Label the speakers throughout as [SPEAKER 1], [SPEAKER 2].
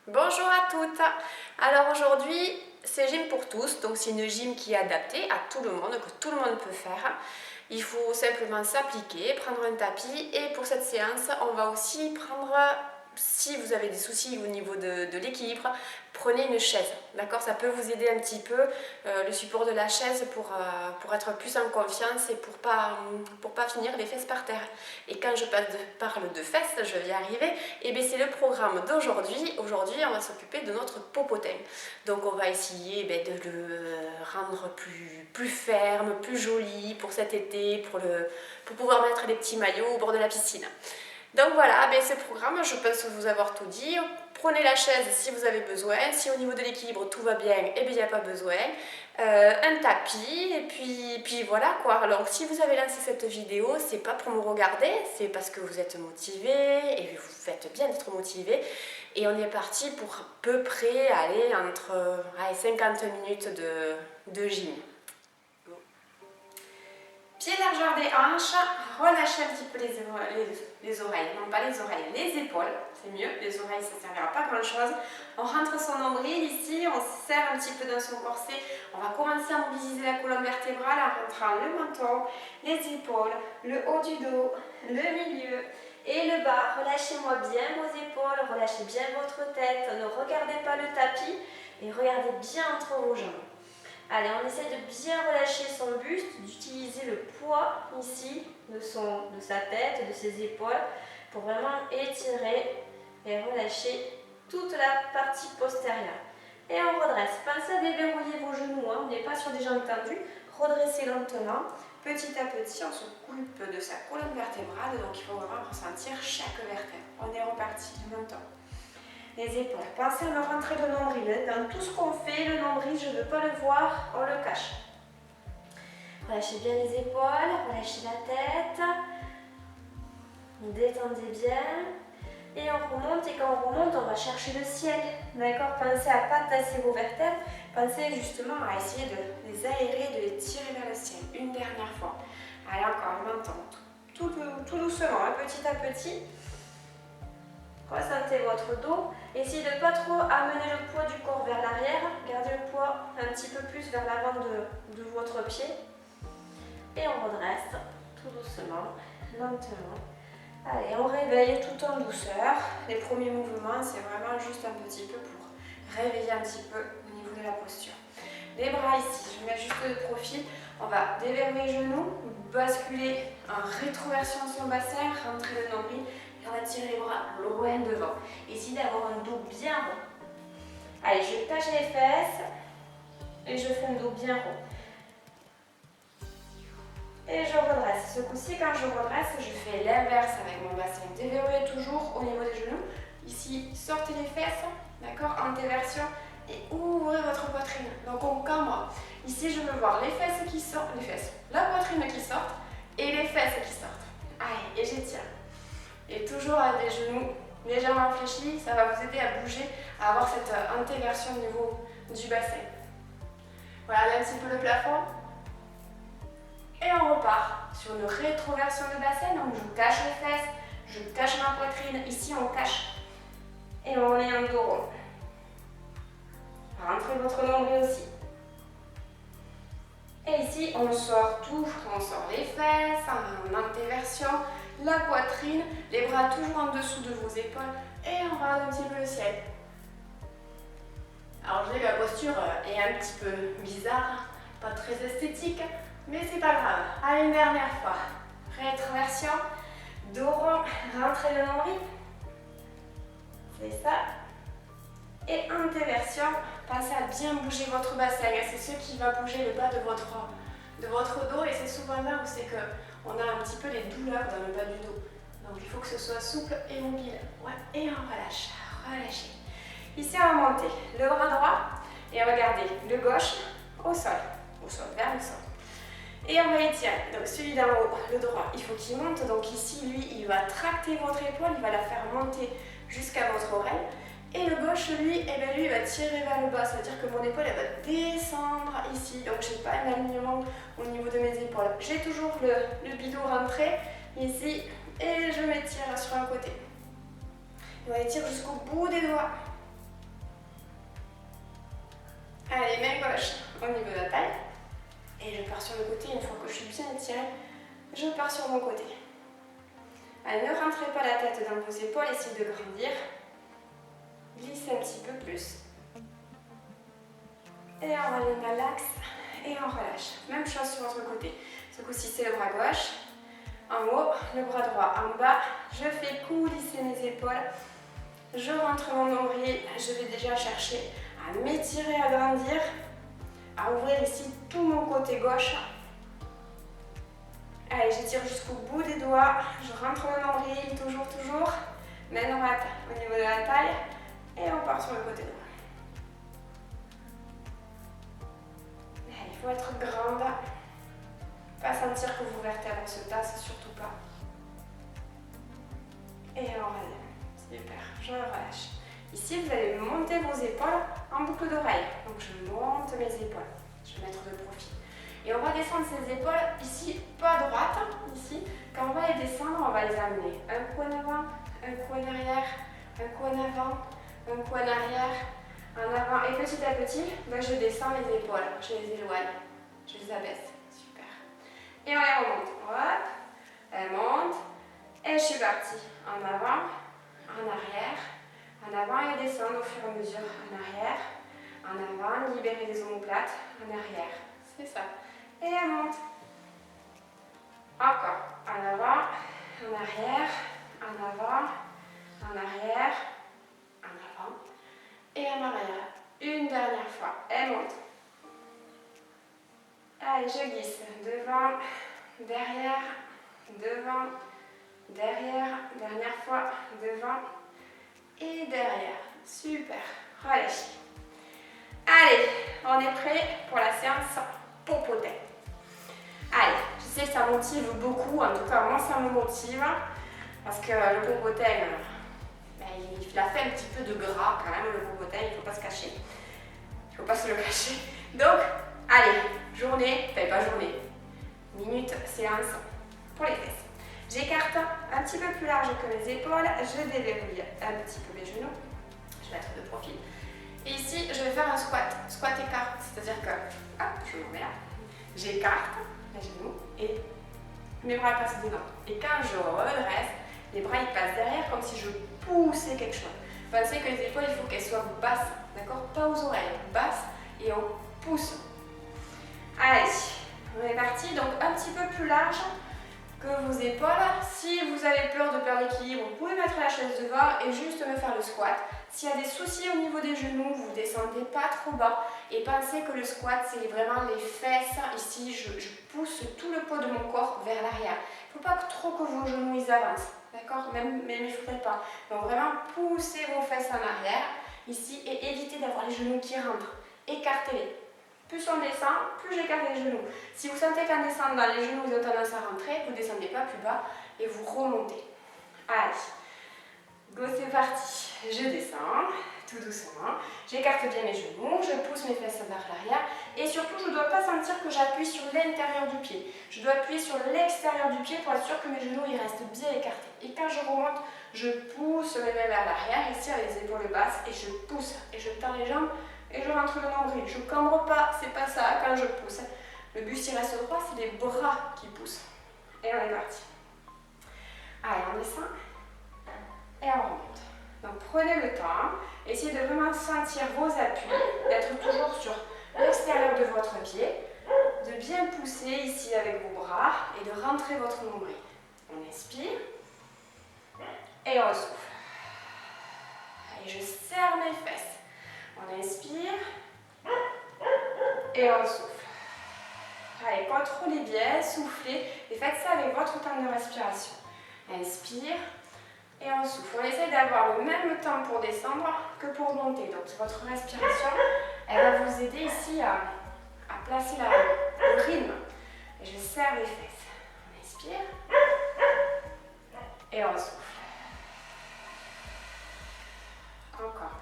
[SPEAKER 1] Bonjour à toutes. Alors aujourd'hui, c'est gym pour tous, donc c'est une gym qui est adaptée à tout le monde, que tout le monde peut faire. Il faut simplement s'appliquer, prendre un tapis et pour cette séance, on va aussi prendre, si vous avez des soucis au niveau de l'équilibre, prenez une chaise, d'accord? Ça peut vous aider un petit peu, le support de la chaise pour être plus en confiance et pour pas finir les fesses par terre. Et quand je parle de fesses, je vais y arriver, et bien c'est le programme d'aujourd'hui. Aujourd'hui, on va s'occuper de notre popotin. Donc on va essayer de le rendre plus ferme, plus joli pour cet été, pour pouvoir mettre les petits maillots au bord de la piscine. Donc voilà, ce programme, je pense vous avoir tout dit. Prenez la chaise si vous avez besoin. Si au niveau de l'équilibre tout va bien, et bien il n'y a pas besoin. Un tapis, et puis voilà quoi. Alors si vous avez lancé cette vidéo, c'est pas pour me regarder, c'est parce que vous êtes motivé et vous faites bien d'être motivé. Et on est parti pour à peu près aller entre 50 minutes de gym. Pied largeur des hanches, relâchez un petit peu les oreilles, non pas les oreilles, les épaules, c'est mieux, les oreilles ça ne servira pas à grand chose. On rentre son nombril ici, on serre un petit peu dans son corset, on va commencer à mobiliser la colonne vertébrale en rentrant le menton, les épaules, le haut du dos, le milieu et le bas. Relâchez-moi bien vos épaules, relâchez bien votre tête, ne regardez pas le tapis et regardez bien entre vos jambes. Allez, on essaie de bien relâcher son buste, d'utiliser le poids ici de sa tête, de ses épaules pour vraiment étirer et relâcher toute la partie postérieure. Et on redresse. Pensez à déverrouiller vos genoux, on n'est pas sur des jambes tendues. Redressez lentement. Petit à petit, on s'occupe de sa colonne vertébrale, donc il faut vraiment ressentir chaque vertèbre. On est reparti maintenant. Les épaules. Pensez à me rentrer le nombril. Dans tout ce qu'on fait, le nombril, je ne veux pas le voir, on le cache. Relâchez bien les épaules, relâchez la tête. Détendez bien. Et on remonte, et quand on remonte, on va chercher le ciel. D'accord? Pensez à ne pas tasser vos vertèbres. Pensez justement à essayer de les aérer, de les tirer vers le ciel. Une dernière fois. Allez, encore, maintenant. Tout doucement, petit à petit. Ressentez votre dos. Essayez de ne pas trop amener le poids du corps vers l'arrière. Gardez le poids un petit peu plus vers l'avant de votre pied. Et on redresse tout doucement, lentement. Allez, on réveille tout en douceur. Les premiers mouvements, c'est vraiment juste un petit peu pour réveiller un petit peu au niveau de la posture. Les bras ici, je mets juste de profil. On va déverrouiller les genoux, basculer en rétroversion sur le bassin, rentrer le nombril. On va tirer les bras loin devant. Essayez d'avoir un dos bien rond. Allez, je tâche les fesses et je fais un dos bien rond. Et je redresse. Ce coup-ci, quand je redresse, je fais l'inverse avec mon bassin. Déverrouillez toujours au niveau des genoux. Ici, sortez les fesses, d'accord, antéversion, et ouvrez votre poitrine. Donc on cambre. Ici, je veux voir les fesses qui sortent, la poitrine qui sort et les fesses qui sortent. Allez, et j'étire. Et toujours avec les genoux légèrement fléchis, ça va vous aider à bouger, à avoir cette antéversion au niveau du bassin. Voilà, là un petit peu le plafond. Et on repart sur une rétroversion de bassin. Donc je cache les fesses, je cache ma poitrine. Ici on cache. Et on est en dos rond. Rentrez votre nombril aussi. Et ici on sort tout. On sort les fesses en antéversion. La poitrine, les bras toujours en dessous de vos épaules et on regarde un petit peu le ciel. Alors je sais que la posture est un petit peu bizarre, pas très esthétique, mais c'est pas grave. Allez, une dernière fois. Rétroversion, dos rond, rentrez le nombril. C'est ça. Et antéversion, pensez à bien bouger votre bassin. C'est ce qui va bouger le bas de votre dos et c'est souvent là où c'est que on a un petit peu les douleurs dans le bas du dos. Donc il faut que ce soit souple et mobile. Ouais. Et on relâche. Relâchez. Ici on va monter le bras droit et on va garder le gauche au sol, vers le sol. Et on va étirer. Donc celui d'en haut, le droit, il faut qu'il monte. Donc ici, lui, il va tracter votre épaule, il va la faire monter jusqu'à votre oreille. Et le gauche, lui, lui, il va tirer vers le bas. Ça veut dire que mon épaule, elle va descendre ici. Donc, je n'ai pas un alignement au niveau de mes épaules. J'ai toujours le bidon rentré ici. Et je m'étire sur un côté. On va étirer jusqu'au bout des doigts. Allez, main gauche au niveau de la taille. Et je pars sur le côté. Une fois que je suis bien étirée, je pars sur mon côté. Allez, ne rentrez pas la tête dans vos épaules, essayez de grandir. Glissez un petit peu plus. Et on ramène à l'axe et on relâche. Même chose sur votre côté. Ce coup-ci, c'est le bras gauche. En haut, le bras droit en bas. Je fais coulisser mes épaules. Je rentre mon nombril. Je vais déjà chercher à m'étirer, à grandir, à ouvrir ici tout mon côté gauche. Allez, j'étire jusqu'au bout des doigts. Je rentre mon nombril, toujours, toujours. Main droite au niveau de la taille. Et on part sur le côté droit. Allez, il faut être grande. Pas sentir que vos vertèbres se tassent, surtout pas. Et on relève. Super, je relâche. Ici, vous allez monter vos épaules en boucle d'oreille. Donc, je monte mes épaules. Je vais mettre de profil. Et on va descendre ces épaules ici, pas droite. Ici, quand on va les descendre, on va les amener. Un coup en avant, un coup en arrière, un coup en avant, un coup en arrière, en avant. Et petit à petit, ben, je descends les épaules. Je les éloigne. Je les abaisse. Super. Et on les remonte. Hop. Elle monte. Et je suis partie. En avant, en arrière. En avant et descendre au fur et à mesure. En arrière, en avant, libérer les omoplates. En arrière, c'est ça. Et elle monte. Encore. En avant, en arrière, en avant, en arrière, en avant et en arrière. Une dernière fois. Elle monte. Allez, je glisse. Devant, derrière, devant, derrière. Dernière fois. Devant. Et derrière. Super. Relâchez. Allez, on est prêt pour la séance popotin. Allez, je sais que ça motive beaucoup. En tout cas, moi, ça me motive. Parce que le popotin, ben, il a fait un petit peu de gras quand même, le popotin. Il ne faut pas se cacher. Il ne faut pas se le cacher. Donc, allez, journée, enfin pas journée, minute, séance pour les fesses. J'écarte un petit peu plus large que mes épaules, je déverrouille un petit peu mes genoux, je vais mettre de profil. Et ici, je vais faire un squat, squat écart, c'est-à-dire que, hop, je me mets là, j'écarte les genoux et mes bras passent dedans. Et quand je redresse, les bras ils passent derrière comme si je poussais quelque chose. Pensez que les épaules, il faut qu'elles soient basses, d'accord? Pas aux oreilles, basses et on pousse. Allez, on est parti, donc un petit peu plus large que vos épaules. Si vous avez peur de perdre l'équilibre, vous pouvez mettre la chaise devant et juste me faire le squat. S'il y a des soucis au niveau des genoux, vous ne descendez pas trop bas et pensez que le squat, c'est vraiment les fesses. Ici, je pousse tout le poids de mon corps vers l'arrière. Il ne faut pas trop que vos genoux ils avancent, d'accord? Même il ne faudrait pas. Donc vraiment, poussez vos fesses en arrière ici et évitez d'avoir les genoux qui rentrent. Écartez-les. Plus on descend, plus j'écarte les genoux. Si vous sentez qu'en descendant, les genoux ont tendance à rentrer, vous ne descendez pas plus bas et vous remontez. Allez, go, c'est parti. Je descends, tout doucement. J'écarte bien mes genoux, je pousse mes fesses vers l'arrière. Et surtout, je ne dois pas sentir que j'appuie sur l'intérieur du pied. Je dois appuyer sur l'extérieur du pied pour être sûr que mes genoux ils restent bien écartés. Et quand je remonte, je pousse mes mains vers l'arrière, ici avec les épaules basses, et je pousse. Et je tends les jambes. Et je rentre le nombril. Je ne cambre pas, c'est pas ça quand je pousse. Le buste il reste droit, c'est les bras qui poussent. Et on est parti. Allez, on descend et on remonte. Donc prenez le temps, essayez de vraiment sentir vos appuis, d'être toujours sur l'extérieur de votre pied, de bien pousser ici avec vos bras et de rentrer votre nombril. On inspire et on souffle. Et je serre mes fesses. On inspire et on souffle. Allez, contrôlez bien, soufflez et faites ça avec votre temps de respiration. Inspire et on souffle. On essaie d'avoir le même temps pour descendre que pour monter. Donc votre respiration, elle va vous aider ici à placer le rythme. Et je serre les fesses. On inspire et on souffle. Encore.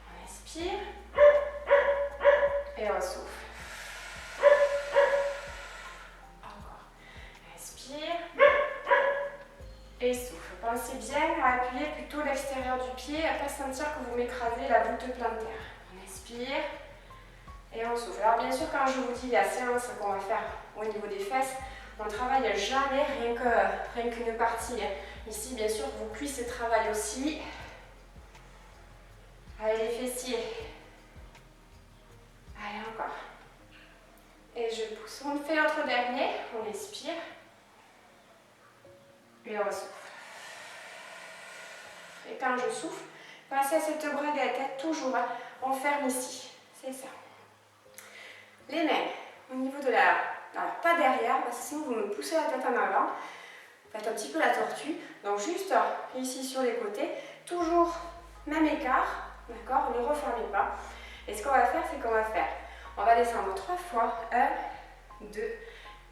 [SPEAKER 1] On inspire et on souffle. Encore. Inspire et souffle. Pensez bien à appuyer plutôt l'extérieur du pied, à ne pas sentir que vous m'écrasez la voûte plantaire. On inspire Et on souffle. Alors bien sûr, quand je vous dis la séance qu'on va faire au niveau des fesses, on ne travaille jamais rien qu'une partie. Ici, bien sûr, vos cuisses travaillent aussi. Allez, les fessiers. Allez, encore. Et je pousse. On fait notre dernier. On expire. Et on souffle. Et quand je souffle, pensez à cette braguette. Toujours, on ferme ici. C'est ça. Les mains au niveau de la... Alors, pas derrière, parce que sinon vous me poussez la tête en avant. Faites un petit peu la tortue. Donc juste ici sur les côtés. Toujours même écart. D'accord? Ne refermez pas. Et ce qu'on va faire, c'est qu'on va faire... On va descendre 3 fois. 1, 2,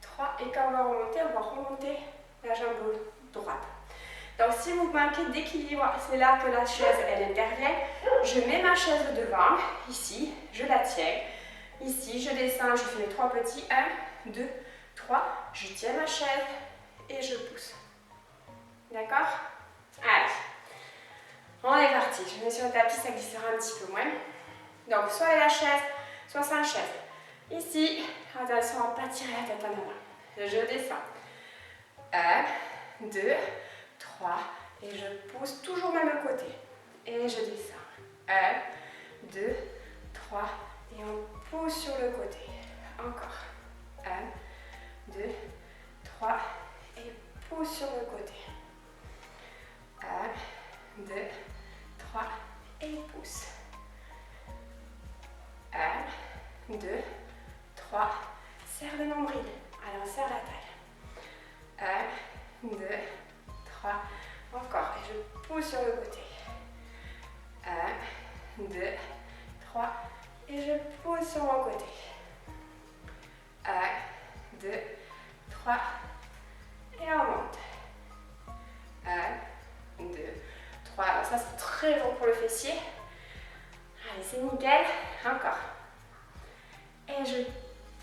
[SPEAKER 1] 3. Et quand on va remonter la jambe droite. Donc si vous manquez d'équilibre, c'est là que la chaise, elle intervient. Je mets ma chaise devant. Ici, je la tiens. Ici, je descends, je fais mes 3 petits. 1, 2, 3. Je tiens ma chaise et je pousse. D'accord? Allez. On est parti. Je mets sur le tapis, ça glissera un petit peu moins. Donc, soit la chaise, soit sans chaise. Ici, attention à ne pas tirer la tête en avant. Je descends. 1, 2, 3. Et je pousse toujours même côté. Et je descends. 1, 2, 3. Et on pousse sur le côté. Encore. 1, 2, 3. Et pousse sur le côté. 1, 2, 3. Et pousse. 1, 2, 3. Serre le nombril. Alors, serre la taille. 1, 2, 3. Encore. Et je pousse sur le côté. 1, 2, 3. Et je pousse sur mon côté. 1, 2, 3. Et on monte. 1, 2, 3. Alors ça, c'est très bon pour le fessier. Allez, c'est nickel. Encore. Et je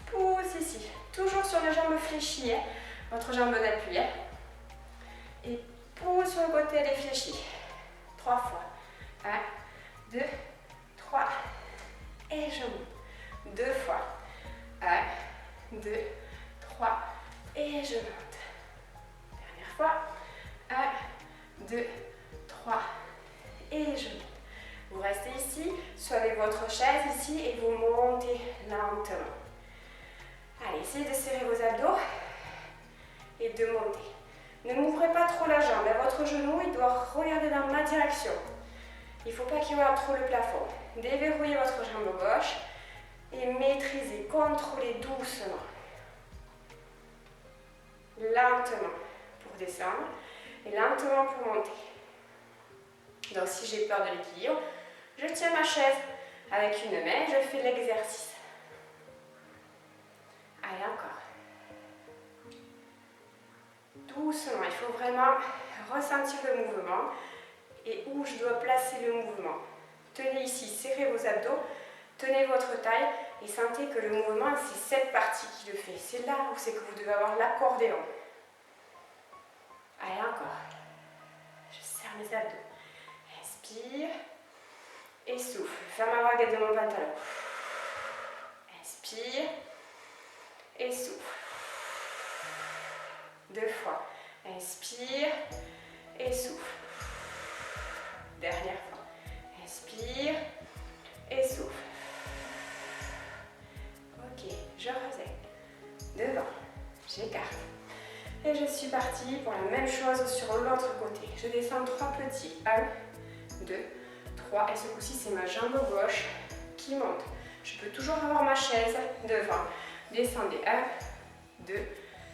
[SPEAKER 1] pousse ici. Toujours sur les jambes fléchies. Votre jambe d'appui. Et pousse sur le côté, elle est fléchie. 3 fois. 1, 2, 3. Et je monte. 2 fois. 1, 2, 3. Et je monte. Dernière fois. 1, 2, 3. Et je monte. Vous restez ici, soit avec votre chaise ici, et vous montez lentement. Allez, essayez de serrer vos abdos et de monter. Ne m'ouvrez pas trop la jambe. Votre genou, il doit regarder dans ma direction. Il ne faut pas qu'il regarde trop le plafond. Déverrouillez votre jambe gauche et maîtrisez, contrôlez doucement. Lentement pour descendre et lentement pour monter. Donc si j'ai peur de l'équilibre, je tiens ma chaise avec une main, je fais l'exercice. Allez, encore. Doucement, il faut vraiment ressentir le mouvement et où je dois placer le mouvement. Tenez ici, serrez vos abdos, tenez votre taille et sentez que le mouvement, c'est cette partie qui le fait. C'est là où c'est que vous devez avoir l'accordéon. Allez, encore. Je serre mes abdos. Inspire et souffle. Ferme ma baguette de mon pantalon. Inspire et souffle. 2 fois. Inspire et souffle. Dernière fois. Inspire et souffle. Ok, je reviens. Devant. J'écarte. Et je suis partie pour la même chose sur l'autre côté. Je descends 3 petits. 1, 2, 3. Et ce coup-ci, c'est ma jambe gauche qui monte. Je peux toujours avoir ma chaise devant. Descendez. 1, 2,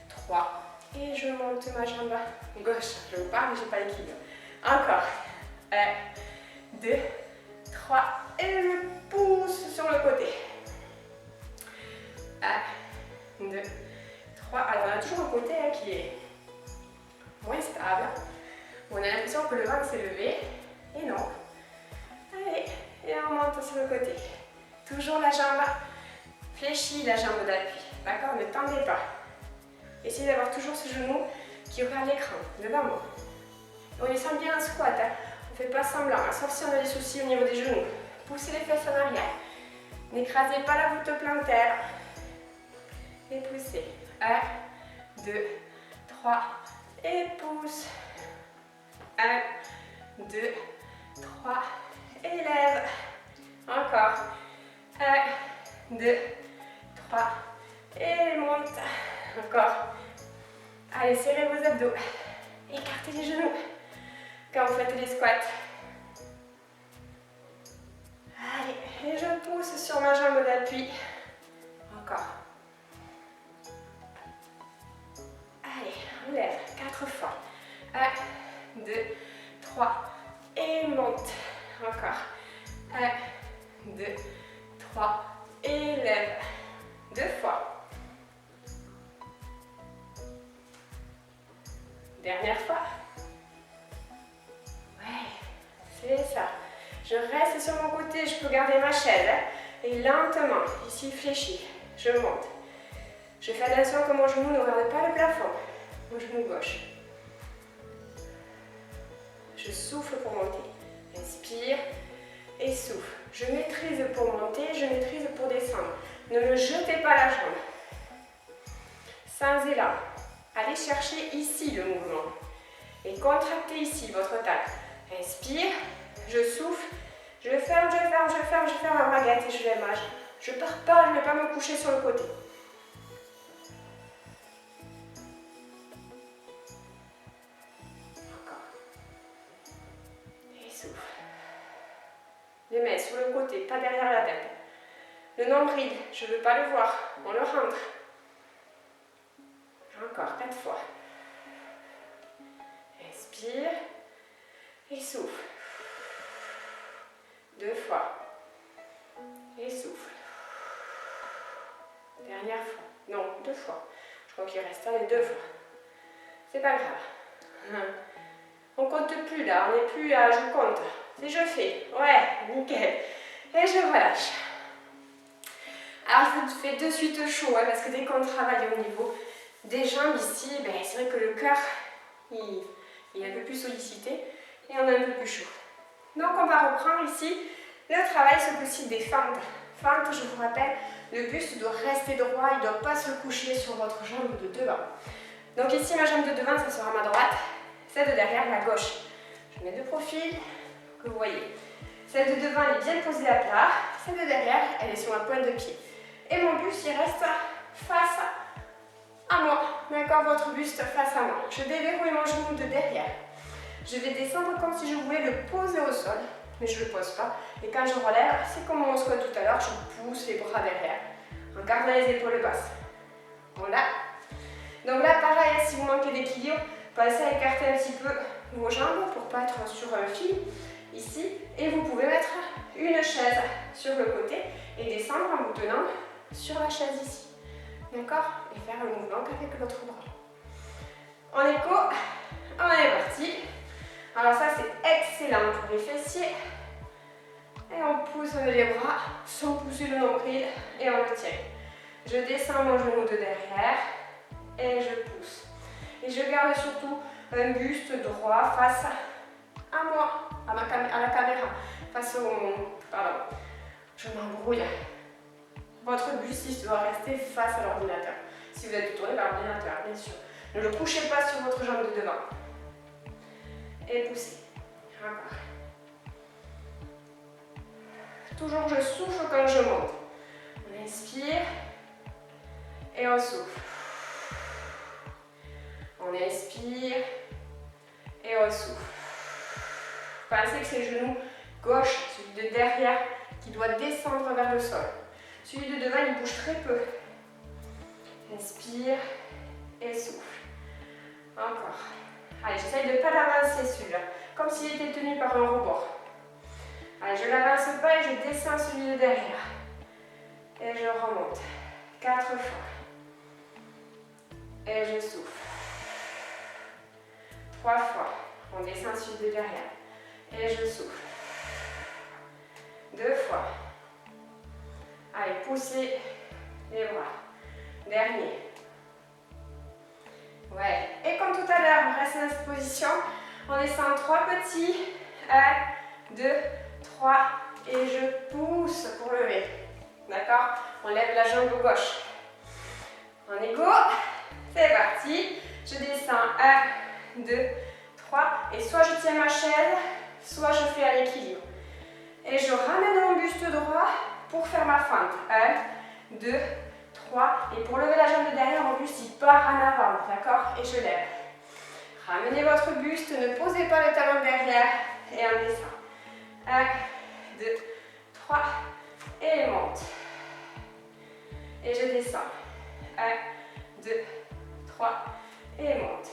[SPEAKER 1] 3. Et je monte ma jambe gauche. Je vous parle, mais je n'ai pas l'équilibre. Encore. 1, 2, 3. Et je pousse sur le côté. 1, 2, 3. Alors, on a toujours un côté qui est moins stable. On a l'impression que le ventre s'est levé. Et non. Allez. Et on monte sur le côté. Toujours la jambe fléchie, la jambe d'appui. D'accord? Ne tendez pas. Essayez d'avoir toujours ce genou qui regarde l'écran, devant moi. On descend bien en squat. On ne fait pas semblant, sauf si on a des soucis au niveau des genoux. Poussez les fesses en arrière. N'écrasez pas la voûte plantaire. Et poussez. 1, 2, 3. Et pousse. 1, 2, 3. Et lève. Encore. 1, 2, 3. Et monte. Encore. Allez, serrez vos abdos. Écartez les genoux quand vous faites les squats. Allez, et je pousse sur ma jambe d'appui. Encore. Allez, on lève 4 fois. 1, 2, 3. Et monte. Encore. 1, 2, 3. Et lève. 2 fois. Dernière fois. Ouais, c'est ça. Je reste sur mon côté, je peux garder ma chaise. Et lentement, ici fléchi, je monte. Je fais attention que mon genou ne regarde pas le plafond. Mon genou gauche. Je souffle pour monter. Inspire et souffle. Je maîtrise pour monter, je maîtrise pour descendre. Ne me jetez pas la jambe. Sans élan. Allez chercher ici le mouvement. Et contractez ici votre taille. Inspire, je souffle, je ferme, je ferme, je ferme, je ferme ma baguette et je lève ma jambe. Je ne pars pas, je ne vais pas me coucher sur le côté. Encore. Et souffle. Les mains sur le côté, pas derrière la tête. Le nombril, je ne veux pas le voir, on le rentre. Encore 4 fois. Inspire et souffle. 2 fois. Et souffle. Dernière fois. Non, 2 fois. Je crois qu'il reste les 2 fois. C'est pas grave. On compte plus là, on n'est plus à je compte. C'est je fais. Ouais, nickel. Et je relâche. Alors je vous fais de suite chaud parce que dès qu'on travaille au niveau des jambes ici, ben, c'est vrai que le cœur il est un peu plus sollicité et on a un peu plus chaud. Donc on va reprendre ici le travail, ce coup-ci des fentes. Fentes, je vous rappelle, le buste doit rester droit, il ne doit pas se coucher sur votre jambe de devant. Donc ici ma jambe de devant, ça sera ma droite, celle de derrière la gauche. Je mets de profil, que vous voyez. Celle de devant elle est bien posée à plat, celle de derrière elle est sur ma pointe de pied. Et mon buste il reste face à moi, d'accord, votre buste face à moi. Je déverrouille mon genou de derrière. Je vais descendre comme si je voulais le poser au sol, mais je ne le pose pas. Et quand je relève, c'est comme mon squat tout à l'heure, je pousse les bras derrière, en gardant les épaules basses. Voilà. Donc là, pareil, si vous manquez d'équilibre, pensez à écarter un petit peu vos jambes pour ne pas être sur un fil, ici. Et vous pouvez mettre une chaise sur le côté et descendre en vous tenant sur la chaise ici. D'accord? Et faire le mouvement qu'avec l'autre bras. En écho, on est parti. Alors ça c'est excellent pour les fessiers. Et on pousse les bras sans pousser le nombril et on le tient. Je descends mon genou de derrière et je pousse. Et je garde surtout un buste droit face à moi, à la caméra, face au... Pardon, je m'embrouille. Votre buste il doit rester face à l'ordinateur. Si vous êtes tourné vers l'ordinateur, bien sûr. Ne le couchez pas sur votre jambe de devant. Et poussez. Encore. Toujours je souffle quand je monte. On inspire et on souffle. On inspire et on souffle. Pensez que c'est le genou gauche, celui de derrière, qui doit descendre vers le sol. Celui de devant, il bouge très peu. Inspire et souffle. Encore. Allez, j'essaye de ne pas l'avancer celui-là, comme s'il était tenu par un rebord. Allez, je ne l'avance pas et je descends celui de derrière. Et je remonte. 4 fois. Et je souffle. 3 fois. On descend celui de derrière. Et je souffle. 2 fois. Allez, poussez les bras. Dernier. Ouais. Et comme tout à l'heure, on reste dans cette position. On descend 3 petits. 1, 2, 3. Et je pousse pour lever. On lève la jambe gauche. On est go. C'est parti. Je descends. 1, 2, 3. Et soit je tiens ma chaise, soit je fais à l'équilibre. Et je ramène mon buste droit pour faire ma fente. 1, 2, 3. Et pour lever la jambe de derrière, mon buste il part en avant. D'accord? Et je lève. Ramenez votre buste. Ne posez pas le talon derrière. Et on descend. 1, 2, 3. Et monte. Et je descends. 1, 2, 3. Et monte.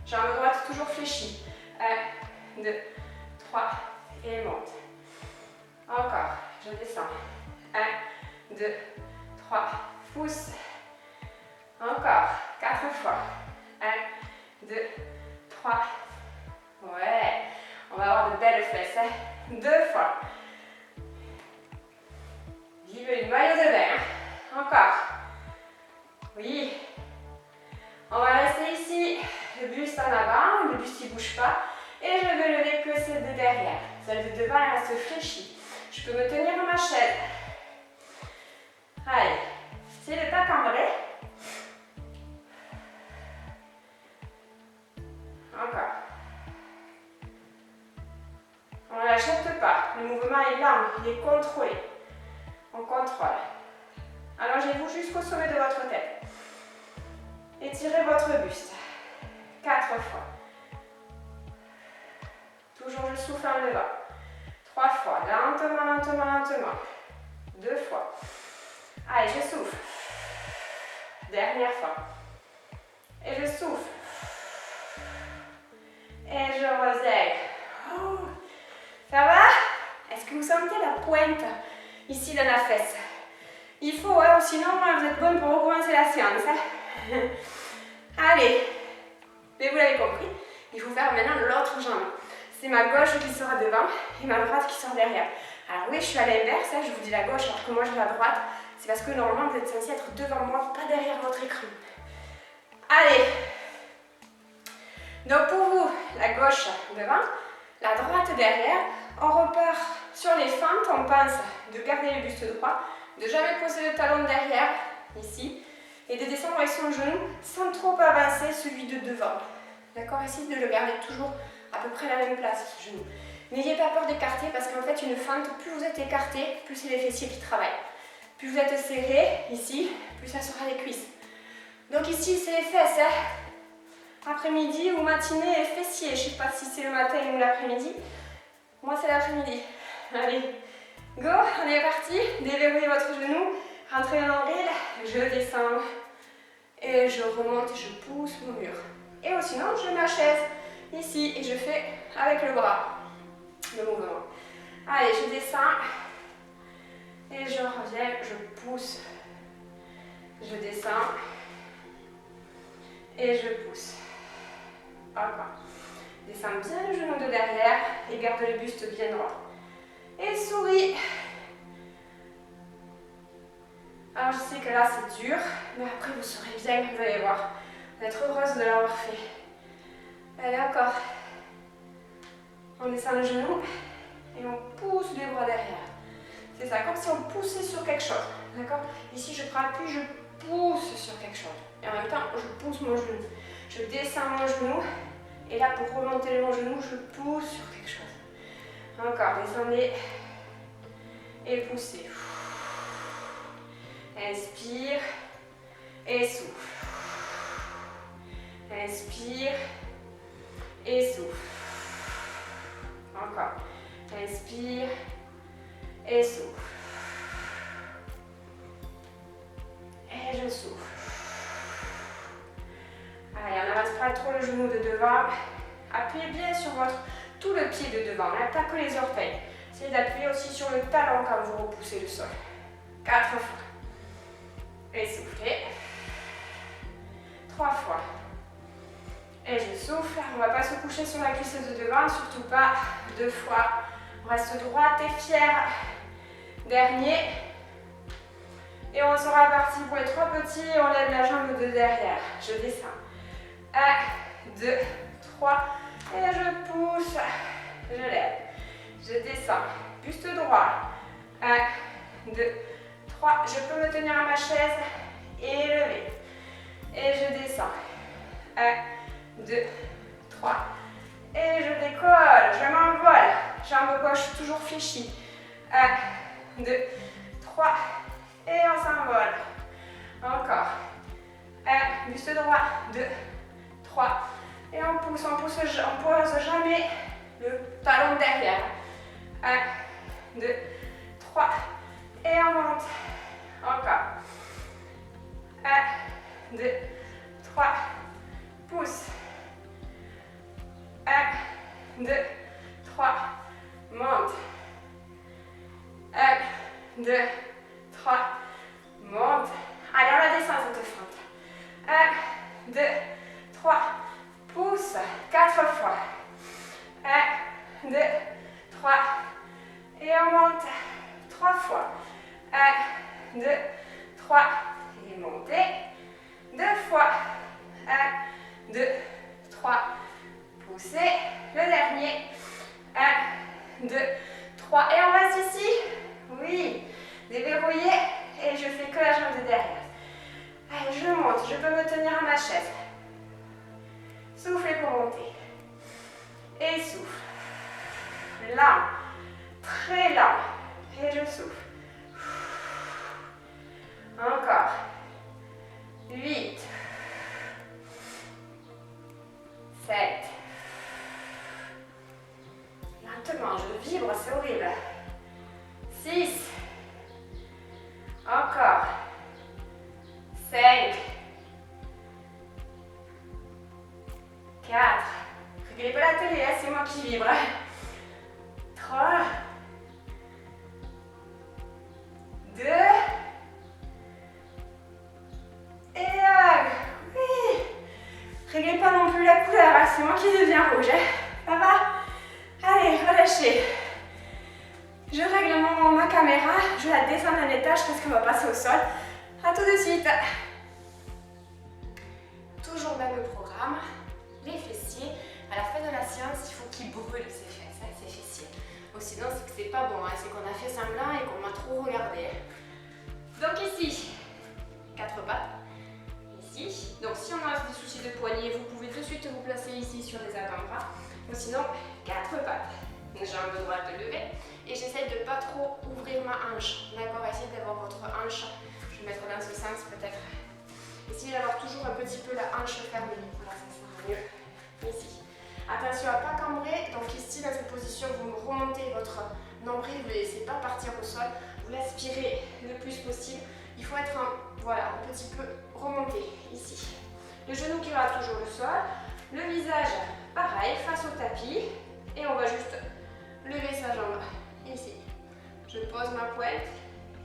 [SPEAKER 1] Jambe droite toujours fléchie. 1, 2, 3. Et monte. Encore. Je descends. 1, 2, 3. Pousse. Encore. 4 fois. 1, 2, 3. Ouais. On va avoir de belles fesses. 2 fois. Vive une maillot de bain. Encore. Oui. On va rester ici. Le buste en avant. Le buste ne bouge pas. Et je vais lever que celle de derrière. Celle de devant, elle reste fléchie. Je peux me tenir à ma chaise. Allez. C'est le pas cambré. Encore. On ne l'achète pas. Le mouvement est lent. Il est contrôlé. On contrôle. Allongez-vous jusqu'au sommet de votre tête. Étirez votre buste. 4 fois. Toujours je souffle en levant. 3 fois. Lentement, lentement, lentement. 2 fois. Allez, je souffle. Dernière fois. Et je souffle. Et je resserre. Oh. Ça va? Est-ce que vous sentez la pointe ici dans la fesse? Il faut, hein, sinon vous êtes bonne pour recommencer la séance. Hein. Allez. Mais vous l'avez compris, il faut faire maintenant l'autre jambe. C'est ma gauche qui sera devant et ma droite qui sort derrière. Alors oui, je suis à l'inverse, hein, je vous dis la gauche alors que moi je vais à droite. C'est parce que normalement vous êtes censé être devant moi, pas derrière votre écran. Allez. Donc pour vous, la gauche devant, la droite derrière. On repart sur les fentes, on pense de garder le buste droit, de jamais poser le talon derrière, ici, et de descendre avec son genou sans trop avancer celui de devant. D'accord? Essayez de le garder toujours à peu près à la même place, ce genou. N'ayez pas peur d'écarter parce qu'en fait, une fente, plus vous êtes écarté, plus c'est les fessiers qui travaillent. Plus vous êtes serré, ici, plus ça sera les cuisses. Donc ici, c'est les fesses. Hein? Après-midi ou matinée et fessiers. Je ne sais pas si c'est le matin ou l'après-midi. Moi, c'est l'après-midi. Allez, go, on est parti. Déverrouillez votre genou, rentrez en nombril, je descends et je remonte et je pousse mon mur. Et sinon, je mets ma chaise ici et je fais avec le bras le mouvement. Allez, je descends et je reviens, je pousse, je descends et je pousse. Encore. Descends bien le genou de derrière et garde le buste bien droit. Et souris. Alors je sais que là c'est dur, mais après vous serez bien, vous allez voir. Vous êtes heureuse de l'avoir fait. Allez, encore. On descend le genou et on pousse les bras derrière. C'est ça, comme si on poussait sur quelque chose. D'accord? Ici je prends appui, je pousse sur quelque chose. Et en même temps, je pousse mon genou. Je descends mon genou. Et là, pour remonter mon genou, je pousse sur quelque chose. Encore, descendez. Et poussez. Inspire. Et souffle. Inspire. Et souffle. Encore. Inspire. Et souffle. Et je souffle. Allez, on n'avance pas trop le genou de devant. Appuyez bien sur tout le pied de devant, hein, pas que les orteils. Essayez d'appuyer aussi sur le talon quand vous repoussez le sol. 4 fois. Et soufflez. 3 fois. Et je souffle. On ne va pas se coucher sur la cuisse de devant, surtout pas. 2 fois. On reste droite et fière. Dernier. Et on sera parti pour les 3 petits. On lève la jambe de derrière. Je descends. 1, 2, 3. Et je pousse. Je lève. Je descends. Buste droit. 1, 2, 3. Je peux me tenir à ma chaise et lever. Et je descends. 1, 2, 3. Et je décolle, je m'envole. Jambe gauche toujours fléchie. 1, 2, 3. Et on s'envole. Encore. 1, buste droit. 2, 3. Et on pousse, on pose jamais le talon derrière. 1, 2, 3. Et on monte. Encore. 1, 2, 3. Pousse. 1, 2, 3. Monte. 1, 2, 3. Monte. Allez, on la descend cette fente. 1, 2, 3. Pousse. 4 fois. 1, 2, 3. Et on monte. 3 fois. 1, 2, 3. Et montez. 2 fois. 1, 2, 3. Poussez. Le dernier. 1, 2, 3. Et on reste ici. Oui. Déverrouillez. Et je fais que la jambe de derrière. Allez, je monte. Je peux me tenir à ma chaise. Soufflez pour monter. Et souffle. Lent. Très lent. Et je souffle. Encore. 8. 7. Lentement, je vibre, c'est horrible. 6. Encore. 5. 4. Réglez pas la télé, hein, c'est moi qui vibre. 3. 2. Et 1. Oui. Réglez pas non plus la couleur, hein, c'est moi qui deviens rouge. Hein. Ça va? Allez, relâchez. Je règle ma caméra, je la descends d'un étage parce qu'on va passer au sol. A tout de suite. Toujours le même programme. Les fessiers. À la fin de la séance, il faut qu'ils brûlent ces fesses, hein, ces fessiers. Ou sinon, c'est que c'est pas bon, hein, c'est qu'on a fait semblant et qu'on m'a trop regardé. Donc ici, 4 pattes. Ici. Donc si on a des soucis de poignet, vous pouvez de suite vous placer ici sur les avant-bras. Ou sinon, 4 pattes. Jambe droite levée. Et j'essaie de ne pas trop ouvrir ma hanche. D'accord? Essayez d'avoir votre hanche. Je vais mettre dans ce sens peut-être. Essayez d'avoir toujours un petit peu la hanche fermée. Voilà, ça sera mieux. Ici. Attention à ne pas cambrer. Donc ici, dans cette position, vous remontez votre nombril. Vous ne laissez pas partir au sol. Vous l'aspirez le plus possible. Il faut être voilà, un petit peu remonté ici. Le genou qui va toujours le sol. Le visage, pareil, face au tapis. Et on va juste lever sa jambe ici. Je pose ma pointe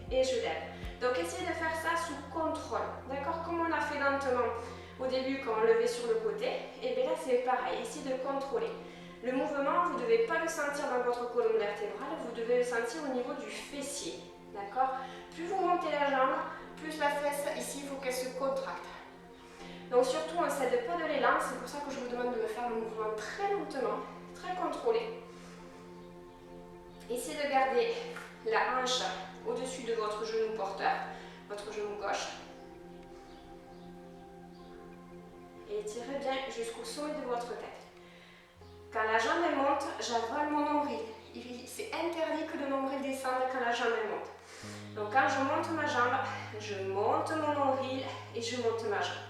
[SPEAKER 1] et je lève. Donc essayez de faire ça sous contrôle. D'accord? Comme on a fait lentement au début quand on levait sur le côté. Et bien là c'est pareil. Essayez de contrôler. Le mouvement, vous ne devez pas le sentir dans votre colonne vertébrale. Vous devez le sentir au niveau du fessier. D'accord? Plus vous montez la jambe, plus la fesse ici, il faut qu'elle se contracte. Donc surtout, on ne cède pas de l'élan. C'est pour ça que je vous demande de me faire le mouvement très lentement, très contrôlé. Essayez de garder la hanche au-dessus de votre genou porteur, votre genou gauche. Et étirez bien jusqu'au sommet de votre tête. Quand la jambe monte, j'avale mon nombril. C'est interdit que le nombril descende quand la jambe monte. Donc quand je monte ma jambe, je monte mon nombril et je monte ma jambe.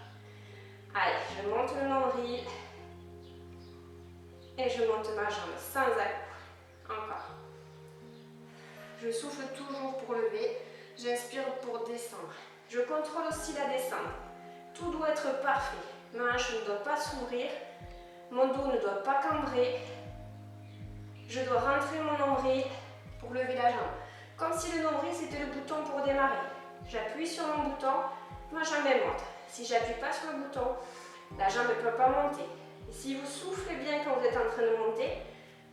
[SPEAKER 1] Allez, je monte le nombril et je monte ma jambe sans à-coups. Encore. Je souffle toujours pour lever, j'inspire pour descendre. Je contrôle aussi la descente. Tout doit être parfait. Ma hanche ne doit pas s'ouvrir, mon dos ne doit pas cambrer. Je dois rentrer mon nombril pour lever la jambe. Comme si le nombril c'était le bouton pour démarrer. J'appuie sur mon bouton, ma jambe monte. Si j'appuie pas sur le bouton, la jambe ne peut pas monter. Et si vous soufflez bien quand vous êtes en train de monter,